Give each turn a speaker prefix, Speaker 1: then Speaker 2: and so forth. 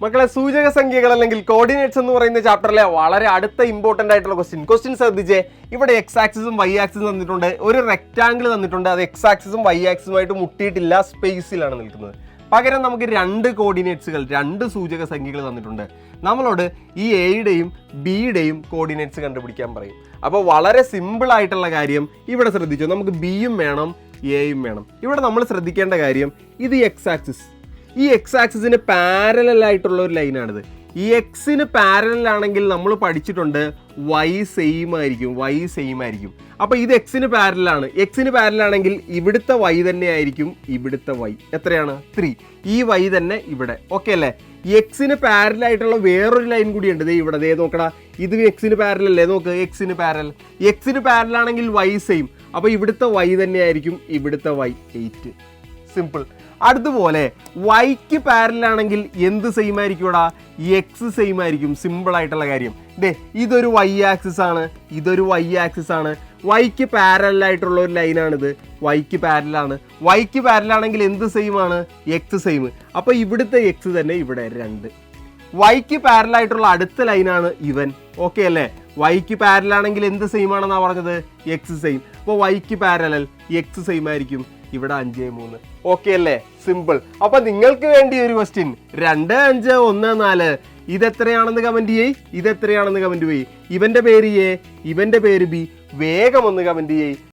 Speaker 1: മക്കളെ, സൂചക സംഖ്യകൾ അല്ലെങ്കിൽ കോർഡിനേറ്റ്സ് എന്ന് പറയുന്ന ചാപ്റ്ററിലെ വളരെ അടുത്ത ഇമ്പോർട്ടന്റ് ആയിട്ടുള്ള ക്വസ്റ്റ്യൻ ശ്രദ്ധിച്ചേ. ഇവിടെ എക്സ് ആക്സിസും വൈ ആക്സിസും തന്നിട്ടുണ്ട്, ഒരു റെക്ടാംഗിൾ തന്നിട്ടുണ്ട്. അത് എക്സ് ആക്സിസും വൈ ആക്സിസുമായിട്ട് മുട്ടിയിട്ടില്ല, സ്പേസിലാണ് നിൽക്കുന്നത്. പകരം നമുക്ക് രണ്ട് കോർഡിനേറ്റ്സുകൾ, രണ്ട് സൂചക സംഖ്യകൾ തന്നിട്ടുണ്ട്. നമ്മളോട് ഈ എയുടെയും ബിയുടെയും കോർഡിനേറ്റ്സ് കണ്ടുപിടിക്കാൻ പറയും. അപ്പോൾ വളരെ സിമ്പിൾ ആയിട്ടുള്ള കാര്യം ഇവിടെ ശ്രദ്ധിച്ചു. നമുക്ക് ബിയും വേണം, എയും വേണം. ഇവിടെ നമ്മൾ ശ്രദ്ധിക്കേണ്ട കാര്യം, ഇത് എക്സ് ആക്സിസ്, ഈ എക്സ് ആക്സിസിന് പാരലൽ ആയിട്ടുള്ള ഒരു ലൈനാണിത്. ഈ എക്സിന് പാരലൽ ആണെങ്കിൽ നമ്മൾ പഠിച്ചിട്ടുണ്ട് വൈ സെയിം ആയിരിക്കും. അപ്പോൾ ഇത് എക്സിന് പാരലാണ്. എക്സിന് പാരലാണെങ്കിൽ ഇവിടുത്തെ വൈ തന്നെ ആയിരിക്കും ഇവിടുത്തെ വൈ. എത്രയാണ്? 3. ഈ വൈ തന്നെ ഇവിടെ. ഓക്കെ അല്ലേ? എക്സിന് പാരലായിട്ടുള്ള വേറൊരു ലൈൻ കൂടിയുണ്ട്. ഇവിടെ നോക്കടാ, ഇത് എക്സിന് പാരലല്ലേ? നോക്ക്, എക്സിന് പാരലാണെങ്കിൽ വൈ സെയിം. അപ്പോൾ ഇവിടുത്തെ വൈ തന്നെ ആയിരിക്കും ഇവിടുത്തെ വൈ. 8. സിമ്പിൾ. അതുപോലെ വൈക്ക് പാരലാണെങ്കിൽ എന്ത് സെയിം ആയിരിക്കും? ഇവിടെ എക്സ് സെയിം ആയിരിക്കും. സിമ്പിൾ ആയിട്ടുള്ള കാര്യം. ഇതൊരു വൈ ആക്സിസ് ആണ്, വൈക്ക് പാരലായിട്ടുള്ള ഒരു ലൈനാണിത്. വൈക്ക് പാരലാണെങ്കിൽ എന്ത് സെയിം ആണ്? X same. അപ്പോൾ ഇവിടുത്തെ എക്സ് തന്നെ ഇവിടെ 2. വൈക്ക് പാരലായിട്ടുള്ള അടുത്ത ലൈനാണ് ഇവൻ. ഓക്കെ അല്ലേ? വൈക്ക് പാരലാണെങ്കിൽ എന്ത് സെയിം ആണെന്നാണ് പറഞ്ഞത്? X same. അപ്പോൾ വൈക്ക് പാരലൽ എക്സ് സെയിം ആയിരിക്കും ഇവിടെ 5, 3. ഓക്കെ അല്ലേ? സിമ്പിൾ. അപ്പൊ നിങ്ങൾക്ക് വേണ്ടി ഒരു ക്വസ്റ്റ്യൻ, 2, 5, 1, 4. ഇതെത്രയാണെന്ന് കമന്റ് ചെയ്യ്. ഇവന്റെ പേര് എ, ഇവന്റെ പേര് ബി. വേഗം ഒന്ന് കമന്റ് ചെയ്യ്.